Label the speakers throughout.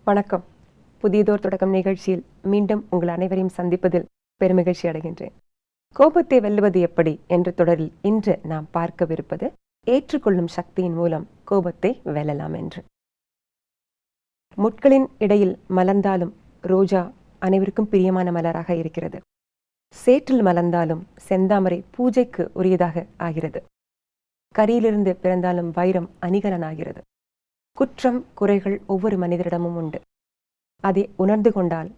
Speaker 1: வணக்கம். புதியதோர் தொடக்கம் நிகழ்ச்சியில் மீண்டும் உங்கள் அனைவரையும் சந்திப்பதில் பெருமகிழ்ச்சி அடைகின்றேன். கோபத்தை வெல்லுவது எப்படி என்ற தொடரில் இன்று நாம் பார்க்கவிருப்பது ஏற்றுக்கொள்ளும் சக்தியின் மூலம் கோபத்தை வெல்லலாம் என்று. முட்களின் இடையில் மலர்ந்தாலும் ரோஜா அனைவருக்கும் பிரியமான மலராக இருக்கிறது. சேற்றில் மலர்ந்தாலும் செந்தாமரை பூஜைக்கு உரியதாக ஆகிறது. கரியிலிருந்து பிறந்தாலும் வைரம் அணிகலனாகிறது. குற்றம் குறைகள் ஒவ்வொரு மனிதரிடமும் உண்டு. அதை உணர்ந்து கொண்டால்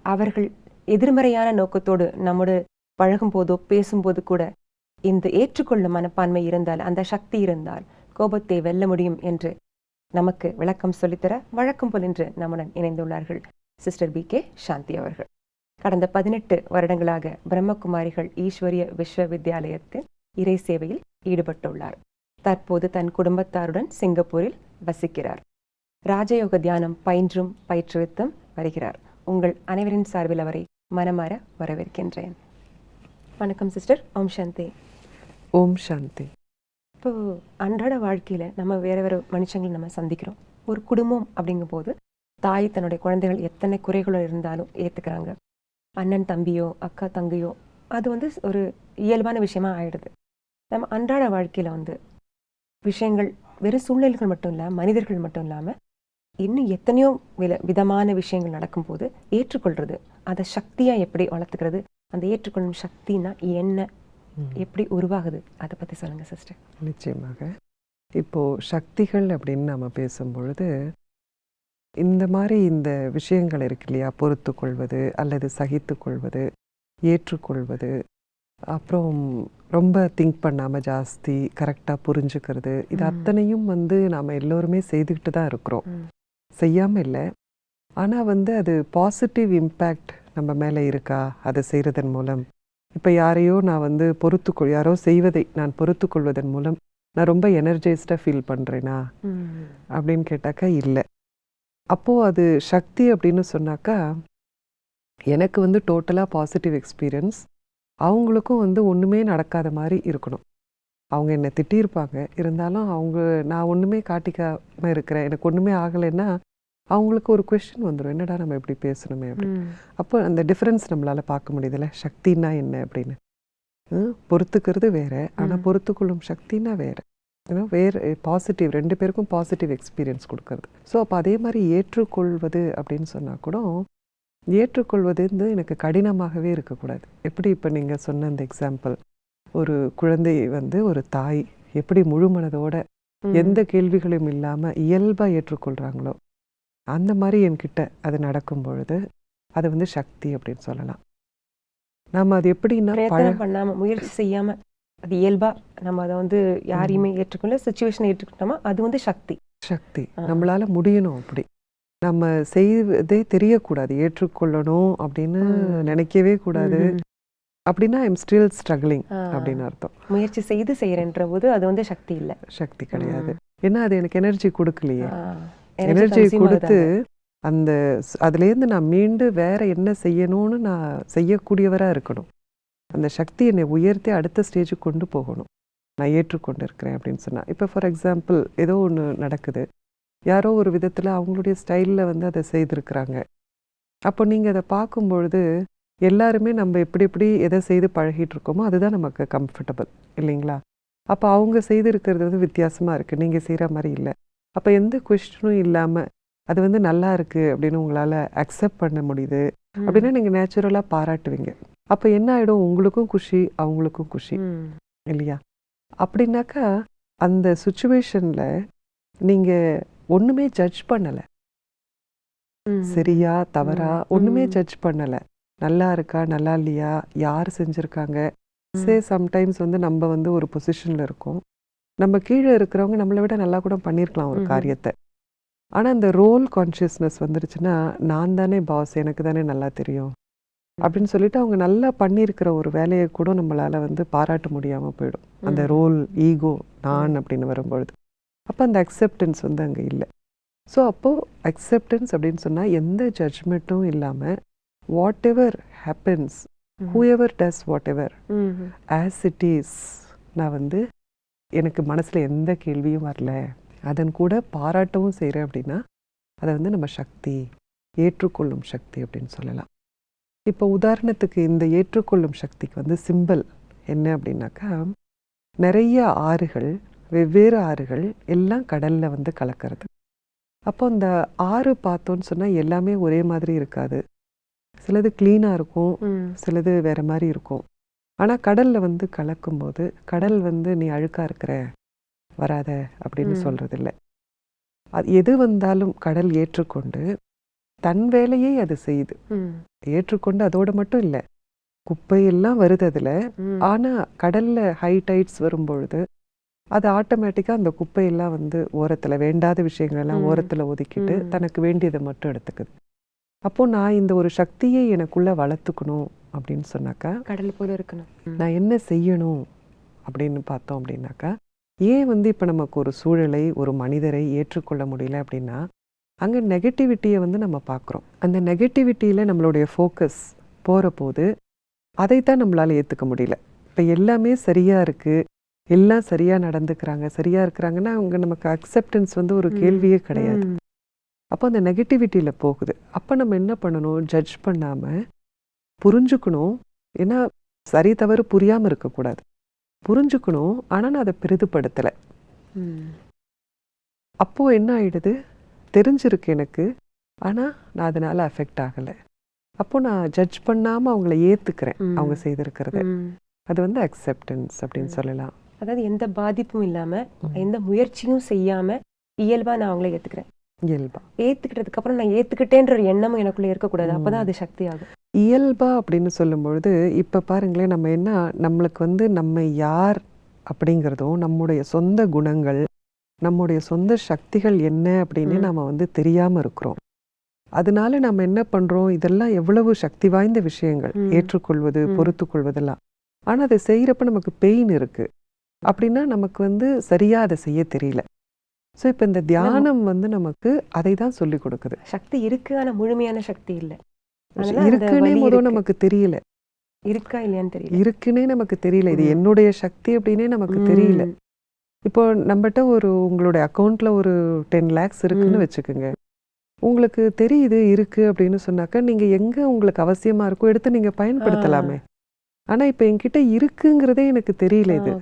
Speaker 1: அவர்கள் எதிர்மறையான நோக்கத்தோடு நம்மோடு பழகும் போதோ பேசும்போது கூட இந்த ஏற்றுக்கொள்ளும் மனப்பான்மை இருந்தால், அந்த சக்தி இருந்தால் கோபத்தை வெல்ல முடியும் என்று நமக்கு விளக்கம் சொல்லித்தர வழக்கம் போல் இன்று நம்முடன் இணைந்துள்ளார்கள் சிஸ்டர் B.K. சாந்தி அவர்கள். கடந்த 18 வருடங்களாக பிரம்மகுமாரிகள் ஈஸ்வரிய விஸ்வவித்யாலயத்தில் இறை சேவையில் ஈடுபட்டுள்ளார். தற்போது தன் குடும்பத்தாருடன் சிங்கப்பூரில் வசிக்கிறார். ராஜயோக தியானம் பயின்றும் பயிற்றுவித்தும் வருகிறார். உங்கள் அனைவரின் சார்பில் அவரை மனமாற வரவேற்கின்றேன். வணக்கம் சிஸ்டர். ஓம் சாந்தி.
Speaker 2: ஓம் சாந்தி.
Speaker 1: இப்போ அன்றாட வாழ்க்கையில் நம்ம வேறு வேறு மனுஷங்களை நம்ம சந்திக்கிறோம். ஒரு குடும்பம் அப்படிங்கும் போது தாய் தன்னுடைய குழந்தைகள் எத்தனை குறைகளோ இருந்தாலும் ஏற்றுக்கிறாங்க. அண்ணன் தம்பியோ அக்கா தங்கையோ அது ஒரு இயல்பான விஷயமா ஆயிடுது. நம்ம அன்றாட வாழ்க்கையில் விஷயங்கள் வெறும் சூழ்நிலைகள் மட்டும் இல்லை, மனிதர்கள் மட்டும் இல்லாமல் இன்னும் எத்தனையோ விதமான விஷயங்கள் நடக்கும்போது ஏற்றுக்கொள்றது, அதை சக்தியாக எப்படி வளர்த்துக்கிறது, அந்த ஏற்றுக்கொள்ளும் சக்தினா என்ன, எப்படி உருவாகுது, அதை பற்றி சொல்லுங்கள் சிஸ்டர்.
Speaker 2: நிச்சயமாக. இப்போது சக்திகள் அப்படின்னு நம்ம பேசும்பொழுது இந்த மாதிரி இந்த விஷயங்கள் இருக்கு இல்லையா, பொறுத்து கொள்வது அல்லது சகித்து கொள்வது, ஏற்றுக்கொள்வது, அப்புறம் ரொம்ப திங்க் பண்ணாமல் ஜாஸ்தி கரெக்டாக புரிஞ்சுக்கிறது, இது அத்தனையும் நாம் எல்லோருமே செய்துக்கிட்டு தான் இருக்கிறோம், செய்யாமல் இல்லை. ஆனால் அது பாசிட்டிவ் இம்பேக்ட் நம்ம மேலே இருக்கா அதை செய்கிறதன் மூலம்? இப்போ யாரையோ நான் யாரோ செய்வதை நான் பொறுத்து கொள்வதன் மூலம் நான் ரொம்ப எனர்ஜைஸ்டாக ஃபீல் பண்ணுறேனா அப்படின்னு கேட்டாக்கா இல்லை. அப்போது அது சக்தி அப்படின்னு சொன்னாக்கா, எனக்கு டோட்டலாக பாசிட்டிவ் எக்ஸ்பீரியன்ஸ், அவங்களுக்கும் ஒன்றுமே நடக்காத மாதிரி இருக்கணும். அவங்க என்னை திட்டியிருப்பாங்க, இருந்தாலும் நான் ஒன்றுமே காட்டிக்காமல் இருக்கிறேன், எனக்கு ஒன்றுமே ஆகலைன்னா அவங்களுக்கு ஒரு கொஸ்டின் வந்துடும், என்னடா நம்ம எப்படி பேசணுமே அப்படின்னு. அப்போ அந்த டிஃப்ரென்ஸ் நம்மளால் பார்க்க முடியுதுல்ல, சக்தின்னா என்ன அப்படின்னு. பொறுத்துக்கிறது வேறு, ஆனால் பொறுத்துக்கொள்ளும் சக்தின்னா வேறு. வேறு பாசிட்டிவ், ரெண்டு பேருக்கும் பாசிட்டிவ் எக்ஸ்பீரியன்ஸ் கொடுக்கறது. ஸோ அப்போ அதே மாதிரி ஏற்றுக்கொள்வது அப்படின்னு சொன்னால் கூட, ஏற்றுக்கொள்வது எனக்கு கடினமாகவே இருக்கக்கூடாது. எப்படி இப்போ நீங்கள் சொன்ன அந்த எக்ஸாம்பிள், ஒரு குழந்தை ஒரு தாய் எப்படி முழு மனதோட எந்த கேள்விகளும் இல்லாமல் இயல்பாக ஏற்றுக்கொள்கிறாங்களோ, அந்த மாதிரி என்கிட்ட அது நடக்கும் பொழுது அது சக்தி அப்படின்னு சொல்லலாம். நம்ம அது எப்படின்னா
Speaker 1: பண்ணாமல் முயற்சி செய்யாமல் அது இயல்பா நம்ம அதை யாரையுமே ஏற்றுக்கொள்ள, சுச்சுவேஷனை ஏற்றுக்கிட்டோமா அது சக்தி.
Speaker 2: சக்தி நம்மளால முடியணும். அப்படி நம்ம செய்வதே தெரியக்கூடாது, ஏற்றுக்கொள்ளணும் அப்படின்னு நினைக்கவே கூடாது. அப்படின்னா ஐம் ஸ்டில் ஸ்ட்ரகிளிங் அப்படின்னு அர்த்தம்.
Speaker 1: முயற்சி செய்து செய்யறேன்ற போது அது சக்தி இல்லை,
Speaker 2: சக்தி கிடையாது. ஏன்னா அது எனக்கு எனர்ஜி கொடுக்கலையே. எனர்ஜி கொடுத்து அந்த அதுலேருந்து நான் மீண்டு வேற என்ன செய்யணும்னு நான் செய்யக்கூடியவராக இருக்கணும். அந்த சக்தி என்னை உயர்த்தி அடுத்த ஸ்டேஜுக்கு கொண்டு போகணும். நான் ஏற்றுக்கொண்டு இருக்கிறேன் அப்படின்னு சொன்னால், இப்போ ஃபார் எக்ஸாம்பிள் ஏதோ ஒன்று நடக்குது, யாரோ ஒரு விதத்தில் அவங்களுடைய ஸ்டைலில் அதை செய்திருக்கிறாங்க. அப்போ நீங்கள் அதை பார்க்கும்பொழுது எல்லாருமே நம்ம எப்படி எதை செய்து பழகிட்டு இருக்கோமோ அதுதான் நமக்கு கம்ஃபர்டபுள் இல்லைங்களா? அப்போ அவங்க செய்திருக்கிறது வித்தியாசமாக இருக்குது, நீங்கள் செய்கிற மாதிரி இல்லை. அப்போ எந்த கொஸ்டினும் இல்லாமல் அது நல்லா இருக்குது அப்படின்னு உங்களால் அக்செப்ட் பண்ண முடியுது அப்படின்னா நீங்கள் நேச்சுரலாக பாராட்டுவீங்க. அப்போ என்ன ஆகிடும், உங்களுக்கும் குஷி அவங்களுக்கும் குஷி இல்லையா? அப்படின்னாக்கா அந்த சுச்சுவேஷனில் நீங்கள் ஒன்றுமே ஜட்ஜ் பண்ணலை, சரியா தவறா ஒன்றுமே ஜட்ஜ் பண்ணலை, நல்லா இருக்கா நல்லா இல்லையா, யார் செஞ்சுருக்காங்க. சம்டைம்ஸ் நம்ம ஒரு பொசிஷனில் இருக்கோம், நம்ம கீழே இருக்கிறவங்க நம்மளை விட நல்லா கூட பண்ணியிருக்கலாம் ஒரு காரியத்தை. ஆனால் அந்த ரோல் கான்ஷியஸ்னஸ் வந்துருச்சுன்னா, நான் தானே பாஸ், எனக்கு தானே நல்லா தெரியும் அப்படின்னு சொல்லிட்டு அவங்க நல்லா பண்ணியிருக்கிற ஒரு வேலையை கூட நம்மளால் பாராட்ட முடியாமல் போயிடும். அந்த ரோல் ஈகோ நான் அப்படின்னு வரும்பொழுது அப்போ அந்த அக்செப்டன்ஸ் அங்கே இல்லை. ஸோ அப்போது அக்செப்டன்ஸ் அப்படின்னு சொன்னால் எந்த ஜட்ஜ்மெண்ட்டும் இல்லாமல் what ever happens, whoever does what ever as it is, நான் எனக்கு மனசில் எந்த கேள்வியும் வரல, அதன் கூட பாராட்டவும் செய்கிறேன் அப்படின்னா அதை நம்ம சக்தி ஏற்றுக்கொள்ளும் சக்தி அப்படின்னு சொல்லலாம். இப்போ உதாரணத்துக்கு இந்த ஏற்றுக்கொள்ளும் சக்திக்கு வந்து சிம்பல் என்ன அப்படின்னாக்கா, நிறைய ஆறுகள், வெவ்வேறு ஆறுகள் எல்லாம் கடல்ல வந்து கலக்கிறது. அப்போ அந்த ஆறு பார்த்தோன்னு சொன்னால் எல்லாமே ஒரே மாதிரி இருக்காது. சிலது க்ளீனாக இருக்கும், சிலது வேற மாதிரி இருக்கும். ஆனால் கடலில் வந்து கலக்கும்போது கடல் வந்து நீ அழுக்காக இருக்கிற வராத அப்படின்னு சொல்கிறது இல்லை. அது எது வந்தாலும் கடல் ஏற்றுக்கொண்டு தன் வேலையை அது செய்யுது. ஏற்றுக்கொண்டு அதோட மட்டும் இல்லை, குப்பையெல்லாம் வருது அதில். ஆனால் கடலில் ஹை டைட்ஸ் வரும்பொழுது அது ஆட்டோமேட்டிக்காக அந்த குப்பையெல்லாம் வந்து ஓரத்தில், வேண்டாத விஷயங்களெல்லாம் ஓரத்தில் ஒதுக்கிட்டு தனக்கு வேண்டியதை மட்டும் எடுத்துக்குது. அப்போது நான் இந்த ஒரு சக்தியை எனக்குள்ளே வளர்த்துக்கணும் அப்படின்னு சொன்னாக்கா,
Speaker 1: கடல் போல இருக்கணும்.
Speaker 2: நான் என்ன செய்யணும் அப்படின்னு பார்த்தோம் அப்படின்னாக்கா, ஏன் வந்து இப்போ நமக்கு ஒரு சூழலை, ஒரு மனிதரை ஏற்றுக்கொள்ள முடியல அப்படின்னா, அங்கே நெகட்டிவிட்டியை வந்து நம்ம பார்க்குறோம். அந்த நெகட்டிவிட்டியில் நம்மளுடைய ஃபோக்கஸ் போகிற போது அதைத்தான் நம்மளால் ஏற்றுக்க முடியல. இப்போ எல்லாமே சரியாக இருக்குது, எல்லாம் சரியாக நடந்துக்கிறாங்க, சரியாக இருக்கிறாங்கன்னா அவங்க நமக்கு அக்செப்டன்ஸ் வந்து ஒரு கேள்வியே கிடையாது. அப்போ அந்த நெகட்டிவிட்டியில் போகுது. அப்போ நம்ம என்ன பண்ணணும்? ஜட்ஜ் பண்ணாமல் புரிஞ்சுக்கணும். ஏன்னா சரி தவறு புரியாமல் இருக்கக்கூடாது, புரிஞ்சுக்கணும். ஆனால் நான் அதை பெரிதுபடுத்தலை. அப்போது என்ன ஆயிடுது? தெரிஞ்சிருக்கு எனக்கு, ஆனால் நான் அதனால் அஃபெக்ட் ஆகலை. அப்போது நான் ஜட்ஜ் பண்ணாமல் அவங்கள ஏற்றுக்கிறேன், அவங்க செய்திருக்கிறத. அது வந்து அக்செப்டன்ஸ் அப்படின்னு சொல்லலாம்.
Speaker 1: அதாவது எந்த பாதிப்பும் இல்லாமல், எந்த முயற்சியும் செய்யாமல் இயல்பாக நான் அவங்கள ஏற்றுக்கிறேன்.
Speaker 2: இயல்பா
Speaker 1: ஏற்றுக்கிட்டதுக்கு அப்புறம் நான் ஏற்றுக்கிட்டேன்ற ஒரு எண்ணமும் எனக்குள்ளே இருக்கக்கூடாது. அப்போ தான் அது சக்தி ஆகும்.
Speaker 2: இயல்பா அப்படின்னு சொல்லும்பொழுது இப்போ பாருங்களேன், நம்ம என்ன, நம்மளுக்கு வந்து நம்ம யார் அப்படிங்கிறதும், நம்முடைய சொந்த குணங்கள், நம்முடைய சொந்த சக்திகள் என்ன அப்படின்னு நம்ம வந்து தெரியாமல் இருக்கிறோம். அதனால நம்ம என்ன பண்ணுறோம்? இதெல்லாம் எவ்வளவு சக்தி வாய்ந்த விஷயங்கள், ஏற்றுக்கொள்வது, பொறுத்து கொள்வதெல்லாம். ஆனால் அதை செய்கிறப்ப நமக்கு பெயின் இருக்குது அப்படின்னா நமக்கு வந்து சரியாக அதை செய்ய தெரியல. ஸோ இப்போ இந்த தியானம் வந்து நமக்கு அதை தான் சொல்லி கொடுக்குது.
Speaker 1: சக்தி இருக்கு, ஆனால் முழுமையான சக்தி இல்லை.
Speaker 2: இருக்குன்னே முதல் நமக்கு தெரியல,
Speaker 1: இருக்கா இல்லையான்னு தெரியல,
Speaker 2: இருக்குன்னே நமக்கு தெரியல. இது என்னுடைய சக்தி அப்படின்னே நமக்கு தெரியல. இப்போ நம்மகிட்ட உங்களுடைய அக்கௌண்ட்ல ஒரு 10 lakhs இருக்குன்னு வச்சுக்கோங்க. உங்களுக்கு தெரியுது இருக்கு அப்படின்னு சொன்னாக்கா, நீங்க எங்க உங்களுக்கு அவசியமா இருக்கோ எடுத்து நீங்க பயன்படுத்தலாமே. ஆனா இப்ப என்கிட்ட இருக்குங்கிறதே எனக்கு தெரியல இது.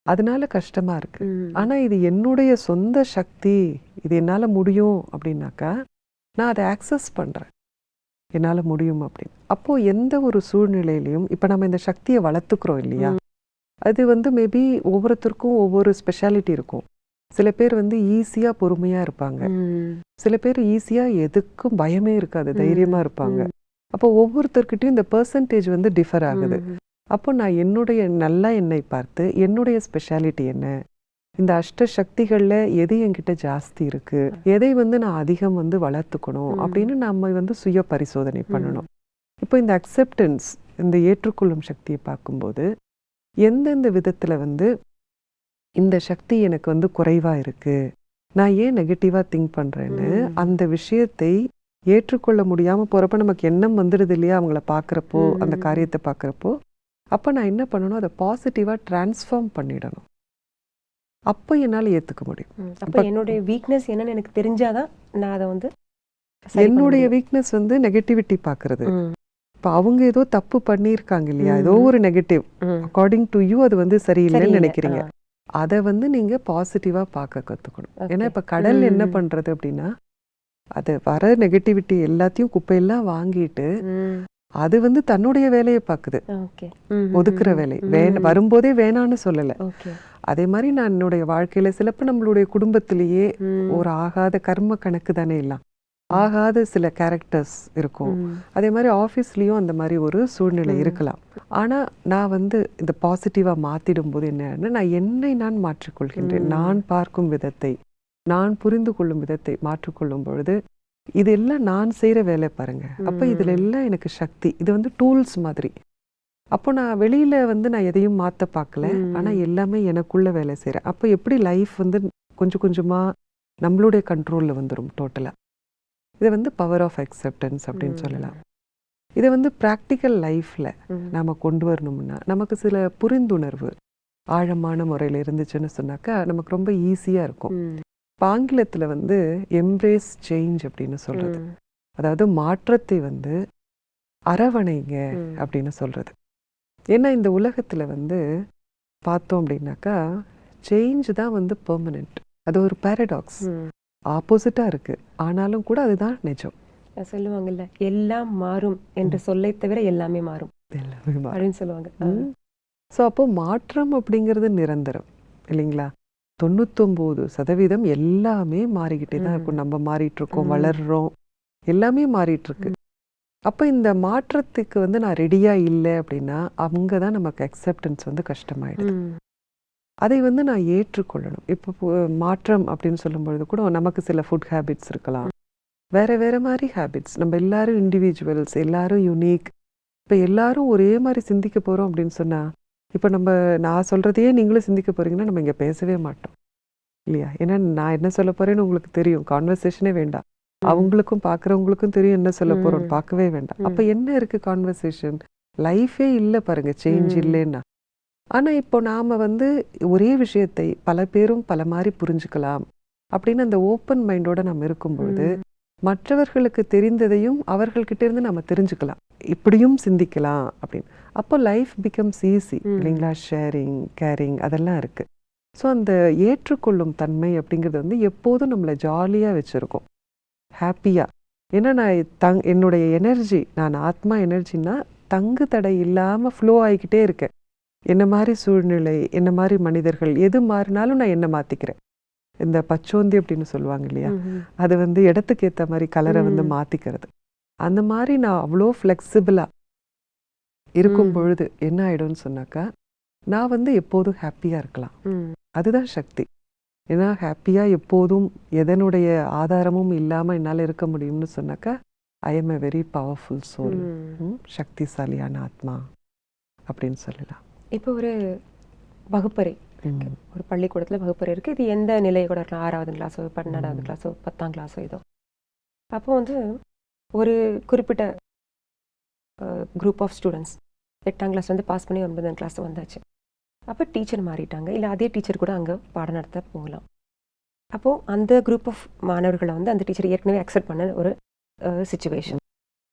Speaker 2: அதனால கஷ்டமா இருக்கு. ஆனா இது என்னுடைய சொந்த சக்தி, இது என்னால முடியும் அப்படின்னாக்கா நான் அதை ஆக்சஸ் பண்றேன், என்னால முடியும் அப்படின்னு. அப்போ எந்த ஒரு சூழ்நிலையிலையும் இப்ப நம்ம இந்த சக்தியை வளர்த்துக்கிறோம் இல்லையா, அது வந்து மேபி ஒவ்வொருத்தருக்கும் ஒவ்வொரு ஸ்பெஷாலிட்டி இருக்கும். சில பேர் வந்து ஈஸியா பொறுமையா இருப்பாங்க, சில பேர் ஈஸியா எதுக்கும் பயமே இருக்காது, தைரியமா இருப்பாங்க. அப்போ ஒவ்வொருத்தர்கிட்டயும் இந்த பெர்சன்டேஜ் வந்து டிஃபர் ஆகுது. அப்போ நான் என்னுடைய நல்லா என்னை பார்த்து என்னுடைய ஸ்பெஷாலிட்டி என்ன, இந்த அஷ்ட சக்திகளில் எது என்கிட்ட ஜாஸ்தி இருக்கு, எதை வந்து நான் அதிகம் வந்து வளர்த்துக்கணும் அப்படின்னு நம்ம வந்து சுய பரிசோதனை பண்ணணும். இப்போ இந்த அக்செப்டன்ஸ், இந்த ஏற்றுக்கொள்ளும் சக்தியை பார்க்கும்போது எந்தெந்த விதத்தில் வந்து இந்த சக்தி எனக்கு வந்து குறைவாக இருக்கு, நான் ஏன் நெகட்டிவாக திங்க் பண்ணுறேன்னு அந்த விஷயத்தை ஏற்றுக்கொள்ள முடியாமல் போகிறப்ப நமக்கு எண்ணம் வந்துடுது இல்லையா, அவங்கள பார்க்குறப்போ, அந்த காரியத்தை பார்க்குறப்போ. அப்போ நான் என்ன பண்ணணும்? அதை பாசிட்டிவாக டிரான்ஸ்ஃபார்ம் பண்ணிடணும். அப்போ என்னால் ஏற்றுக்க முடியும்.
Speaker 1: அப்போ என்னுடைய வீக்னஸ் என்னன்னு எனக்கு தெரிஞ்சாதான் நான் அதை வந்து,
Speaker 2: என்னுடைய வீக்னஸ் வந்து நெகட்டிவிட்டி பார்க்கறது. இப்போ அவங்க ஏதோ தப்பு பண்ணியிருக்காங்க இல்லையா, ஏதோ ஒரு நெகட்டிவ், அக்கார்டிங் டு யூ அது வந்து சரியில்லைன்னு நினைக்கிறீங்க. அதை வந்து நீங்கள் பாசிட்டிவாக பார்க்க கற்றுக்கணும். ஏன்னா இப்போ கடல் என்ன பண்ணுறது அப்படின்னா, அது வர நெகட்டிவிட்டி எல்லாத்தையும் குப்பையெல்லாம் வாங்கிட்டு அது வந்து தன்னுடைய வேலையை பார்க்குது, ஒதுக்குற வேலை. வரும்போதே வேணான்னு சொல்லலை. அதே மாதிரி நான் என்னுடைய வாழ்க்கையில சிலப்ப நம்மளுடைய குடும்பத்திலேயே ஒரு ஆகாத கர்ம கணக்கு தானே எல்லாம், ஆகாத சில கேரக்டர்ஸ் இருக்கும். அதே மாதிரி ஆஃபீஸ்லேயும் அந்த மாதிரி ஒரு சூழ்நிலை இருக்கலாம். ஆனால் நான் வந்து இந்த பாசிட்டிவாக மாற்றிடும் போது என்ன, நான் என்னை நான் மாற்றிக்கொள்கின்றேன். நான் பார்க்கும் விதத்தை, நான் புரிந்து கொள்ளும் விதத்தை மாற்றிக்கொள்ளும் பொழுது இதெல்லாம் நான் செய்கிற வேலை பாருங்க. அப்போ இதில் எல்லாம் எனக்கு சக்தி, இது வந்து டூல்ஸ் மாதிரி. அப்போ நான் வெளியில் வந்து நான் எதையும் மாற்ற பார்க்கல, ஆனால் எல்லாமே எனக்குள்ள வேலை செய்கிறேன். அப்போ எப்படி லைஃப் வந்து கொஞ்சம் கொஞ்சமாக நம்மளுடைய கண்ட்ரோலில் வந்துடும் டோட்டலாக. இதை வந்து பவர் ஆஃப் அக்செப்டன்ஸ் அப்படின்னு சொல்லலாம். இதை வந்து ப்ராக்டிக்கல் லைஃப்பில் நாம் கொண்டு வரணும்னா நமக்கு சில புரிந்துணர்வு ஆழமான முறையில் இருந்துச்சுன்னு சொன்னாக்கா நமக்கு ரொம்ப ஈஸியாக இருக்கும். ஆங்கிலத்தில் வந்து எம்ப்ரேஸ் சேஞ்ச் அப்படின்னு சொல்கிறது. அதாவது மாற்றத்தை வந்து அரவணைங்க அப்படின்னு சொல்றது. ஏன்னா இந்த உலகத்துல வந்து பார்த்தோம் அப்படின்னாக்கா சேஞ்ச் தான் வந்து பெர்மனெண்ட். அது ஒரு பாரடாக்ஸ், ஆப்போசிட்டா இருக்கு. ஆனாலும் கூட அதுதான் நிஜம்.
Speaker 1: சொல்லுவாங்கல்ல, எல்லாம் மாறும் என்று சொல்லை தவிர எல்லாமே மாறும்
Speaker 2: எல்லாமே மாறும்
Speaker 1: அப்படின்னு சொல்லுவாங்க.
Speaker 2: ஸோ அப்போ மாற்றம் அப்படிங்கிறது நிரந்தரம் இல்லைங்களா? 99% எல்லாமே மாறிக்கிட்டே தான் இருக்கும். நம்ம மாறிட்டு இருக்கோம், வளர்றோம், எல்லாமே மாறிட்டு இருக்கு. அப்போ இந்த மாற்றத்துக்கு வந்து நான் ரெடியா இல்லை அப்படின்னா அங்கே தான் நமக்கு அக்செப்டன்ஸ் வந்து கஷ்டமாயிடுது. அதை வந்து நான் ஏற்றுக்கொள்ளணும். இப்போ மாற்றம் அப்படின்னு சொல்லும்பொழுது கூட நமக்கு சில ஃபுட் ஹேபிட்ஸ் இருக்கலாம், வேற வேற மாதிரி ஹேபிட்ஸ். நம்ம எல்லாரும் இண்டிவிஜுவல்ஸ், எல்லாரும் யூனிக். இப்போ எல்லாரும் ஒரே மாதிரி சிந்திக்க போகிறோம் அப்படின்னு சொன்னால், இப்போ நான் சொல்கிறதையே நீங்களும் சிந்திக்க போகிறீங்கன்னா நம்ம இங்கே பேசவே மாட்டோம் இல்லையா? ஏன்னா நான் என்ன சொல்ல போகிறேன்னு உங்களுக்கு தெரியும், கான்வர்சேஷனே வேண்டாம். அவங்களுக்கும் பார்க்குறவங்களுக்கும் தெரியும் என்ன சொல்ல போகிறோன்னு, பார்க்கவே வேண்டாம். அப்போ என்ன இருக்குது கான்வர்சேஷன்? லைஃபே இல்லை பாருங்க, சேஞ்ச் இல்லைன்னா. ஆனால் இப்போ நாம் வந்து ஒரே விஷயத்தை பல பேரும் பல மாதிரி புரிஞ்சுக்கலாம் அப்படின்னு அந்த ஓப்பன் மைண்டோட நம்ம இருக்கும் பொழுது மற்றவர்களுக்கு தெரிந்ததையும் அவர்கள்கிட்ட இருந்து நம்ம தெரிஞ்சுக்கலாம், இப்படியும் சிந்திக்கலாம் அப்படின்னு. அப்போ லைஃப் பிகம்ஸ் ஈஸி இல்லைங்களா? ஷேரிங், கேரிங் அதெல்லாம் இருக்கு. ஸோ அந்த ஏற்றுக்கொள்ளும் தன்மை அப்படிங்கிறது வந்து எப்போதும் நம்மளை ஜாலியாக வச்சுருக்கோம், ஹாப்பியாக. ஏன்னா நான் என்னுடைய எனர்ஜி, நான் ஆத்மா எனர்ஜின்னா தங்கு தடை இல்லாமல் ஃப்ளோ ஆகிக்கிட்டே இருக்கேன். என்ன மாதிரி சூழ்நிலை, என்ன மாதிரி மனிதர்கள், எது மாறினாலும் நான் என்ன மாற்றிக்கிறேன். இந்த பச்சோந்தி அப்படின்னு சொல்லுவாங்க இல்லையா, அது வந்து இடத்துக்கு ஏற்ற மாதிரி கலரை வந்து மாற்றிக்கிறது. அந்த மாதிரி நான் அவ்வளோ ஃப்ளெக்சிபிளாக இருக்கும் பொழுது என்ன ஆகிடும்னு சொன்னாக்கா நான் வந்து எப்போதும் ஹாப்பியாக இருக்கலாம். அதுதான் சக்தி. ஏன்னா ஹாப்பியாக எப்போதும் எதனுடைய ஆதாரமும் இல்லாமல் என்னால் இருக்க முடியும்னு சொன்னாக்கா I am a very powerful soul, சக்திசாலியான ஆத்மா அப்படின்னு சொல்லலாம்.
Speaker 1: இப்போ ஒரு வகுப்பறை, ஒரு பள்ளிக்கூடத்தில் வகுப்பறை இருக்குது. இது எந்த நிலையை கூட இருக்கலாம், 6வது கிளாஸோ 12வது கிளாஸோ 10ஆம் கிளாஸோ ஏதோ. அப்போ வந்து ஒரு குறிப்பிட்ட குரூப் ஆஃப் ஸ்டூடெண்ட்ஸ் 8ஆம் கிளாஸ் வந்து பாஸ் பண்ணி 9ஆம் கிளாஸ் வந்தாச்சு. அப்போ டீச்சர் மாறிட்டாங்க, இல்லை அதே டீச்சர் கூட அங்கே பாடம் நடத்த போகலாம். அப்போது அந்த குரூப் ஆஃப் மாணவர்களை வந்து அந்த டீச்சர் ஏற்கனவே அக்செப்ட் பண்ண ஒரு சிச்சுவேஷன்.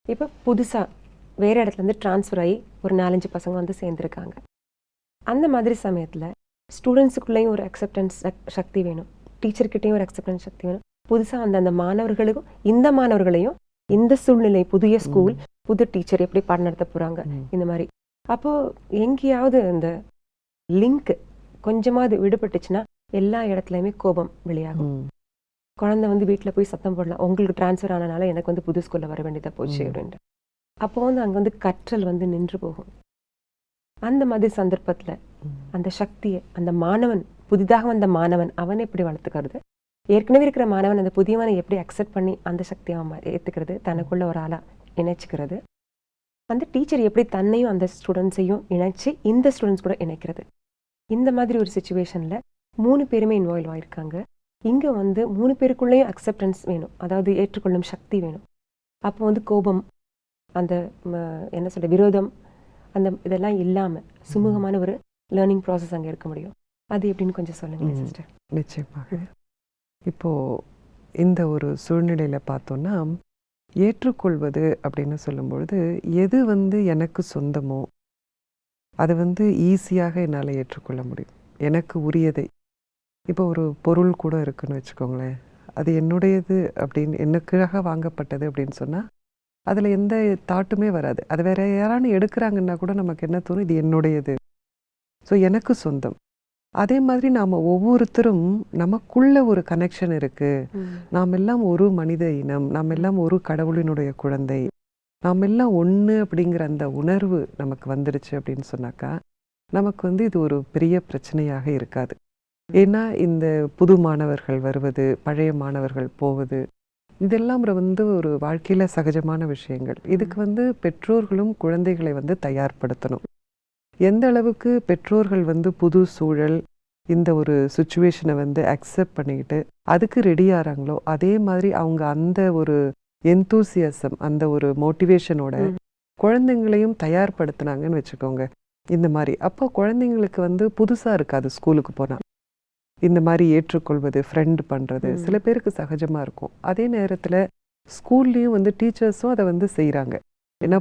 Speaker 1: இப்போ புதுசாக வேறு இடத்துலேருந்து ட்ரான்ஸ்ஃபர் ஆகி ஒரு 4-5 பசங்க வந்து சேர்ந்துருக்காங்க. அந்த மாதிரி சமயத்தில் ஸ்டூடெண்ட்ஸுக்குள்ளேயும் ஒரு அக்செப்டன்ஸ் சக்தி வேணும், டீச்சர்கிட்டையும் ஒரு அக்செப்டன்ஸ் சக்தி வேணும். புதுசாக அந்த மாணவர்களுக்கும் இந்த மாணவர்களையும் இந்த சூழ்நிலை, புதிய ஸ்கூல், புது டீச்சர் எப்படி பாடம் நடத்த போகிறாங்க இந்த மாதிரி. அப்போது எங்கேயாவது இந்த லிங்க் கொஞ்சமாவது விடுபட்டுச்சுன்னா எல்லா இடத்துலையுமே கோபம் வெளியாகும். குழந்தை வந்து வீட்டில் போய் சத்தம் போடலாம், உங்களுக்கு ட்ரான்ஸ்ஃபர் ஆனனால எனக்கு வந்து புது ஸ்கூலில் வர வேண்டியதாக போச்சு அப்படின்ட்டு. அப்போ வந்து அங்கே வந்து கற்றல் வந்து நின்று போகும். அந்த மாதிரி சந்தர்ப்பத்தில் அந்த சக்தியை அந்த மாணவன், புதிதாக வந்த மாணவன், அவனை எப்படி வளர்த்துக்கிறது, ஏற்கனவே இருக்கிற மாணவன் அந்த புதியவனை எப்படி அக்செப்ட் பண்ணி அந்த சக்தியை அவன் ஏற்றுக்கிறது, தனக்குள்ள ஒரு ஆளாக இணைச்சிக்கிறது, அந்த டீச்சர் எப்படி தன்னையும் அந்த ஸ்டூடெண்ட்ஸையும் இணைச்சி இந்த ஸ்டூடெண்ட்ஸ் கூட இணைக்கிறது. இந்த மாதிரி ஒரு சுச்சுவேஷனில் 3 பேருமே இன்வால்வ் ஆகிருக்காங்க. இங்கே வந்து 3 பேருக்குள்ளேயும் அக்செப்டன்ஸ் வேணும், அதாவது ஏற்றுக்கொள்ளும் சக்தி வேணும். அப்போ வந்து கோபம், அந்த என்ன சொல்ற விரோதம், அந்த இதெல்லாம் இல்லாமல் சுமூகமான ஒரு லேர்னிங் ப்ராசஸ் அங்கே இருக்க முடியும். அது எப்படின்னு கொஞ்சம் சொல்லுங்களேன் சிஸ்டர்.
Speaker 2: நிச்சயமாக. இப்போது இந்த ஒரு சூழ்நிலையில் பார்த்தோன்னா ஏற்றுக்கொள்வது அப்படின்னு சொல்லும்பொழுது எது வந்து எனக்கு சொந்தமோ அது வந்து ஈஸியாக என்னால் ஏற்றுக்கொள்ள முடியும், எனக்கு உரியதை. இப்போ ஒரு பொருள் கூட இருக்குன்னு வச்சுக்கோங்களேன், அது என்னுடையது அப்படின்னு, எனக்காக வாங்கப்பட்டது அப்படின்னு சொன்னால் அதில் எந்த தாட்டுமே வராது. அது வேற யாரானு எடுக்கிறாங்கன்னா கூட நமக்கு என்ன தோணும், இது என்னுடையது, ஸோ எனக்கு சொந்தம். அதே மாதிரி நாம் ஒவ்வொருத்தரும் நமக்குள்ள ஒரு கனெக்ஷன் இருக்குது. நாம் எல்லாம் ஒரு மனித இனம், நாம் எல்லாம் ஒரு கடவுளினுடைய குழந்தை, நாம் எல்லாம் ஒன்று அப்படிங்கிற அந்த உணர்வு நமக்கு வந்துடுச்சு அப்படின்னு சொன்னாக்கா நமக்கு வந்து இது ஒரு பெரிய பிரச்சனையாக இருக்காது. ஏன்னா இந்த புது மாணவர்கள் வருவது, பழைய மாணவர்கள் போவது, இதெல்லாம் வந்து ஒரு வாழ்க்கையில் சகஜமான விஷயங்கள். இதுக்கு வந்து பெற்றோர்களும் குழந்தைகளை வந்து தயார்படுத்தணும். எந்த அளவுக்கு பெற்றோர்கள் வந்து புது சூழல், இந்த ஒரு சுச்சுவேஷனை வந்து அக்செப்ட் பண்ணிக்கிட்டு அதுக்கு ரெடி ஆகிறாங்களோ அதே மாதிரி அவங்க அந்த ஒரு எந்தூசியாசம், அந்த ஒரு மோட்டிவேஷனோட குழந்தைங்களையும் தயார்படுத்தினாங்கன்னு வச்சுக்கோங்க இந்த மாதிரி. அப்போ குழந்தைங்களுக்கு வந்து புதுசாக இருக்காது. ஸ்கூலுக்கு போனால் இந்த மாதிரி ஏற்றுக்கொள்வது, ஃப்ரெண்ட் பண்ணுறது சில பேருக்கு சகஜமாக இருக்கும். அதே நேரத்தில் ஸ்கூல்லேயும் வந்து டீச்சர்ஸும் அதை வந்து செய்கிறாங்க. ஏன்னா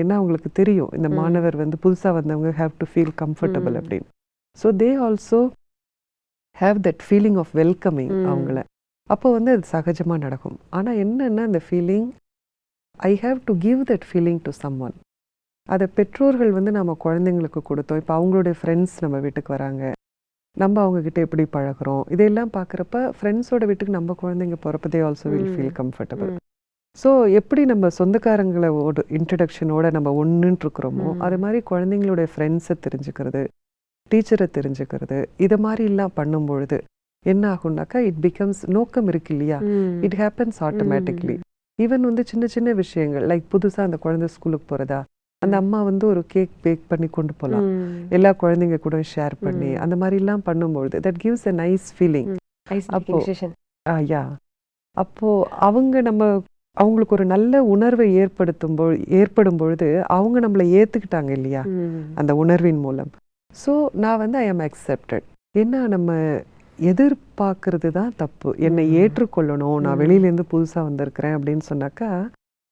Speaker 2: ஏன்னா அவங்களுக்கு தெரியும் இந்த மாணவர் வந்து புதுசாக வந்தவங்க ஹேவ் டு ஃபீல் கம்ஃபர்டபுள் அப்படின்னு. So they also have that feeling of welcoming அவங்கள. அப்போ வந்து அது சகஜமாக நடக்கும். ஆனால் என்னென்னா அந்த feeling I have to give that feeling to someone. அதை பெற்றோர்கள் வந்து நம்ம குழந்தைங்களுக்கு கொடுத்தோம். இப்போ அவங்களுடைய ஃப்ரெண்ட்ஸ் நம்ம வீட்டுக்கு வராங்க, நம்ம அவங்கக்கிட்ட எப்படி பழகிறோம், இதையெல்லாம் பார்க்குறப்ப ஃப்ரெண்ட்ஸோட வீட்டுக்கு நம்ம குழந்தைங்க போகிறப்ப they also will feel comfortable. So எப்படி நம்ம சொந்தக்காரங்களோட இன்ட்ரடக்ஷனோட நம்ம ஒன்றுன்னு இருக்கிறோமோ அது மாதிரி குழந்தைங்களுடைய ஃப்ரெண்ட்ஸை தெரிஞ்சுக்கிறது, டீச்சரை தெரிஞ்சுக்கிறது, இதை மாதிரிலாம் பண்ணும்பொழுது என்ன ஆகும்னாக்கா இட் பிகம்ஸ் நோக்கம் இருக்கு இல்லையா, இட் ஹேப்பன்ஸ் ஆட்டோமேட்டிக்லி. ஈவன் வந்து சின்ன சின்ன விஷயங்கள் லைக் புதுசாக அந்த குழந்தை ஸ்கூலுக்கு போகிறதா, அந்த அம்மா வந்து ஒரு கேக் பேக் பண்ணி கொண்டு போகலாம், எல்லா குழந்தைங்க கூட ஷேர் பண்ணி அந்த மாதிரிலாம் பண்ணும்பொழுது that gives a nice feeling. அப்போ யா அப்போ அவங்களுக்கு ஒரு நல்ல உணர்வை ஏற்படும் பொழுது அவங்க நம்மளை ஏற்றுக்கிட்டாங்க இல்லையா அந்த உணர்வின் மூலம். ஸோ நான் வந்து ஐ ஆம் அக்செப்டட். ஏன்னா நம்ம எதிர்பார்க்கறது தான் தப்பு. என்னை ஏற்றுக்கொள்ளணும், நான் வெளியிலேருந்து புதுசாக வந்திருக்கிறேன் அப்படின்னு சொன்னாக்கா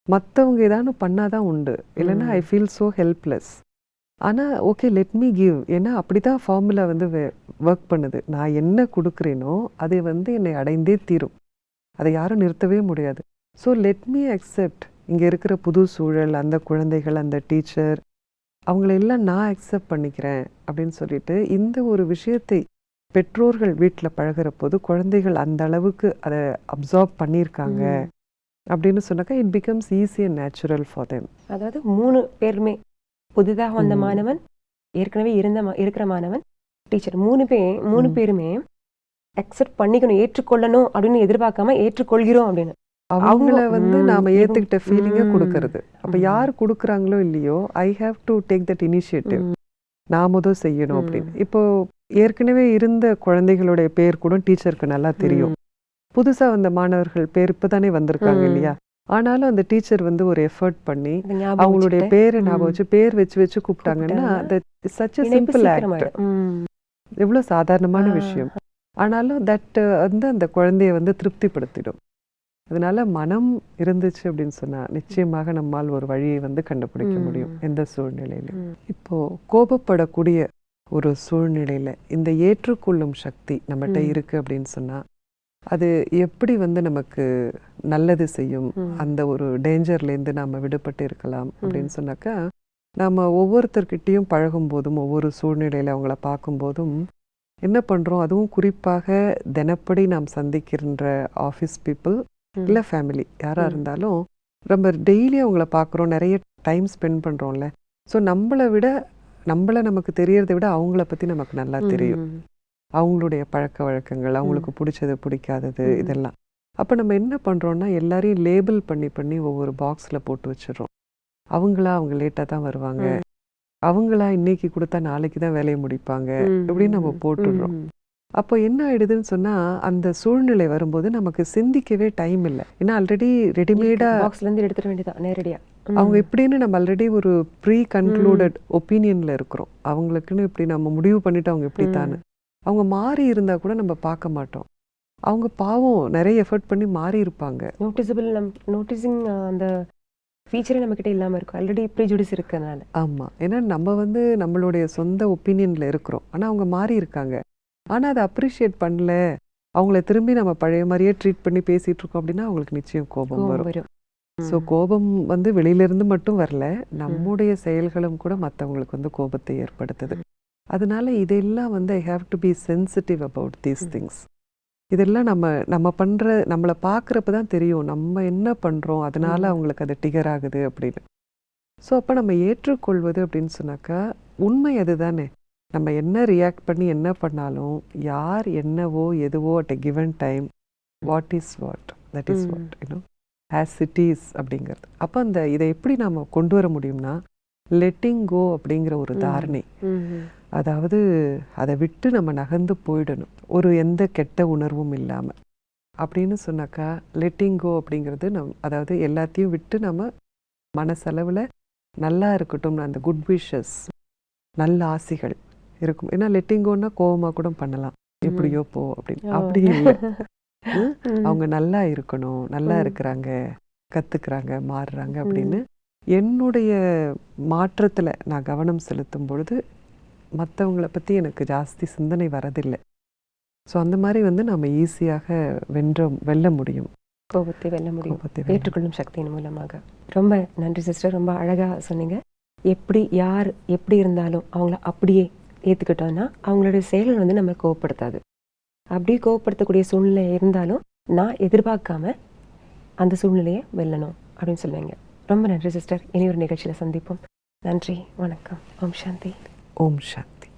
Speaker 2: மற்றவங்க ஏதாவது பண்ணாதான் உண்டு, இல்லைன்னா ஐ ஃபீல் ஸோ ஹெல்ப்லெஸ். ஆனால் ஓகே லெட் மீ கிவ், ஏன்னா அப்படி தான் ஃபார்முலா வந்து ஒர்க் பண்ணுது. நான் என்ன கொடுக்குறேனோ அது வந்து என்னை அடைந்தே தீரும், அதை யாரும் நிறுத்தவே முடியாது. ஸோ லெட் மீ அக்செப்ட் இங்கே இருக்கிற புது சூழல், அந்த குழந்தைகள், அந்த டீச்சர், அவங்களெல்லாம் நான் அக்செப்ட் பண்ணிக்கிறேன் அப்படின்னு சொல்லிட்டு இந்த ஒரு விஷயத்தை பெற்றோர்கள் வீட்டில் பழகிற போது குழந்தைகள் அந்த அளவுக்கு அதை அப்சார்ப் பண்ணியிருக்காங்க அப்படின்னு சொன்னாக்கா it becomes easy and natural for them.
Speaker 1: அதாவது 3 பேருமே புதிதாக வந்த மாணவன், ஏற்கனவே இருக்கிற மாணவன், டீச்சர், 3 பேருமே அக்செப்ட் பண்ணிக்கணும், ஏற்றுக்கொள்ளணும் அப்படின்னு எதிர்பார்க்காம ஏற்றுக்கொள்கிறோம் அப்படின்னு
Speaker 2: அவங்கள வந்து நாம ஏத்துக்கிட்ட ஃபீலிங்கை கொடுக்கறது. அப்ப யார் கொடுக்குறாங்களோ இல்லையோ I have to take that initiative, நாமதும் செய்யணும் அப்படின்னு. இப்போ ஏற்கனவே இருந்த குழந்தைகளுடைய பேர் கூட டீச்சருக்கு நல்லா தெரியும், புதுசா வந்த மாணவர்கள் பேர் இப்பதானே வந்திருக்காங்க இல்லையா, ஆனாலும் அந்த டீச்சர் வந்து ஒரு எஃபர்ட் பண்ணி அவங்களுடைய பேரை ஞாபகம் வச்சு பேர் வச்சு கூப்பிட்டாங்கன்னா சச் a simple act. எவ்வளவு சாதாரணமான விஷயம், ஆனாலும் தட் வந்து அந்த குழந்தைய வந்து திருப்திப்படுத்திடும். அதனால மனம் இருந்துச்சு அப்படின்னு சொன்னா நிச்சயமாக நம்மால் ஒரு வழியை வந்து கண்டுபிடிக்க முடியும் எந்த சூழ்நிலையிலும். இப்போ கோபப்படக்கூடிய ஒரு சூழ்நிலையில இந்த ஏற்றுக்கொள்ளும் சக்தி நம்மகிட்ட இருக்கு அப்படின்னு சொன்னா அது எப்படி வந்து நமக்கு நல்லது செய்யும், அந்த ஒரு டேஞ்சர்லேருந்து நாம் விடுபட்டு இருக்கலாம் அப்படின்னு சொன்னாக்கா, நாம் ஒவ்வொருத்தர்கிட்டையும் பழகும் போதும் ஒவ்வொரு சூழ்நிலையில் அவங்கள பார்க்கும்போதும் என்ன பண்ணுறோம், அதுவும் குறிப்பாக தினப்படி நாம் சந்திக்கின்ற ஆஃபீஸ் பீப்புள் இல்லை ஃபேமிலி யாராக இருந்தாலும் நம்ம டெய்லி அவங்கள பார்க்குறோம், நிறைய டைம் ஸ்பெண்ட் பண்ணுறோம்ல. ஸோ நம்மளை நமக்கு தெரியறதை விட அவங்கள பற்றி நமக்கு நல்லா தெரியும், அவங்களுடைய பழக்க வழக்கங்கள், அவங்களுக்கு பிடிச்சது பிடிக்காதது இதெல்லாம். அப்போ நம்ம என்ன பண்ணுறோன்னா எல்லாரையும் லேபிள் பண்ணி ஒவ்வொரு பாக்ஸில் போட்டு வச்சிடறோம். அவங்க லேட்டாக தான் வருவாங்க, அவங்களா இன்னைக்கு கொடுத்தா நாளைக்கு தான் வேலையை முடிப்பாங்க இப்படின்னு நம்ம போட்டுடுறோம். அப்போ என்ன ஆயிடுதுன்னு சொன்னால் அந்த சூழ்நிலை வரும்போது நமக்கு சிந்திக்கவே டைம் இல்லை. ஏன்னா ஆல்ரெடி ரெடிமேடாக
Speaker 1: பாக்ஸ்லேருந்து எடுத்துட வேண்டியதான் நேரடியாக.
Speaker 2: அவங்க எப்படின்னு நம்ம ஆல்ரெடி ஒரு ப்ரீ கன்க்ளூடட் ஒப்பீனியனில் இருக்கிறோம், அவங்களுக்குன்னு இப்படி நம்ம முடிவு பண்ணிவிட்டு அவங்க எப்படி தானே. அவங்க மாறி இருந்தால் கூட நம்ம பார்க்க மாட்டோம், அவங்க பாவம் நிறைய எஃபர்ட் பண்ணி மாறி இருப்பாங்க.
Speaker 1: நோட்டிசிங் அந்த ஃபீச்சரே நம்மக்கிட்ட இல்லாமல் இருக்கும், ஆல்ரெடி ப்ரீஜுடிஸ் இருக்கிறதுனால.
Speaker 2: ஆமாம், ஏன்னா நம்ம வந்து நம்மளுடைய சொந்த ஒப்பீனியனில் இருக்கிறோம், ஆனால் அவங்க மாறி இருக்காங்க. ஆனால் அதை அப்ரிஷியேட் பண்ணல, அவங்கள திரும்பி நம்ம பழைய மாதிரியே ட்ரீட் பண்ணி பேசிகிட்டு இருக்கோம் அப்படின்னா அவங்களுக்கு நிச்சயம் கோபம் வரும். ஸோ கோபம் வந்து வெளியிலேருந்து மட்டும் வரல, நம்முடைய செயல்களும் கூட மற்றவங்களுக்கு வந்து கோபத்தை ஏற்படுத்துது. அதனால இதெல்லாம் வந்து ஐ have to be sensitive about these things. இதெல்லாம் நம்மளை பார்க்குறப்ப தான் தெரியும் நம்ம என்ன பண்ணுறோம், அதனால அவங்களுக்கு அது டிகர் ஆகுது அப்படின்னு. ஸோ அப்போ நம்ம ஏற்றுக்கொள்வது அப்படின்னு சொன்னாக்கா உண்மை அதுதானே. நம்ம என்ன ரியாக்ட் பண்ணி என்ன பண்ணாலும் யார் என்னவோ எதுவோ at a given time what is what that is what you know as it is அப்படிங்கிறது. அப்போ இதை எப்படி நாம் கொண்டு வர முடியும்னா லெட்டிங் கோ அப்படிங்கிற ஒரு தாரணை. அதாவது அதை விட்டு நம்ம நகர்ந்து போயிடணும், ஒரு எந்த கெட்ட உணர்வும் இல்லாமல் அப்படின்னு சொன்னாக்கா. லெட்டிங் கோ அப்படிங்கிறது அதாவது எல்லாத்தையும் விட்டு நம்ம மனசளவில் நல்லா இருக்கட்டும், அந்த குட் விஷஸ், நல்ல ஆசைகள் இருக்கும். ஏன்னா லெட்டிங் கோன்னா கோவமாக கூட பண்ணலாம், எப்படியோ போ அப்படின்னு. அப்படி இல்லை, அவங்க நல்லா இருக்கணும், நல்லா இருக்கிறாங்க, கற்றுக்குறாங்க, மாறுறாங்க அப்படின்னு என்னுடைய மாற்றத்தில் நான் கவனம் செலுத்தும் பொழுது மற்றவங்கள பற்றி எனக்கு ஜாஸ்தி சிந்தனை வரதில்லை. ஸோ அந்த மாதிரி நம்ம ஈஸியாக வெல்ல முடியும்.
Speaker 1: கோபத்தை வெல்ல முடியும்,
Speaker 2: கோபத்தை வெல்ல
Speaker 1: ஏற்றுக்கொள்ளும் சக்தியின் மூலமாக. ரொம்ப நன்றி சிஸ்டர், ரொம்ப அழகாக சொன்னீங்க. யார் எப்படி இருந்தாலும் அவங்கள அப்படியே ஏற்றுக்கிட்டோன்னா அவங்களுடைய செயல்கள் நம்ம கோவப்படுத்தாது. அப்படியே கோவப்படுத்தக்கூடிய சூழ்நிலை இருந்தாலும் நான் எதிர்பார்க்காம அந்த சூழ்நிலையை வெல்லணும் அப்படின்னு சொல்லுவீங்க. ரொம்ப நன்றி சிஸ்டர். இனி ஒரு நிகழ்ச்சியில் சந்திப்போம். நன்றி, வணக்கம். ஓம் சாந்தி.
Speaker 2: ஓம் சாந்தி.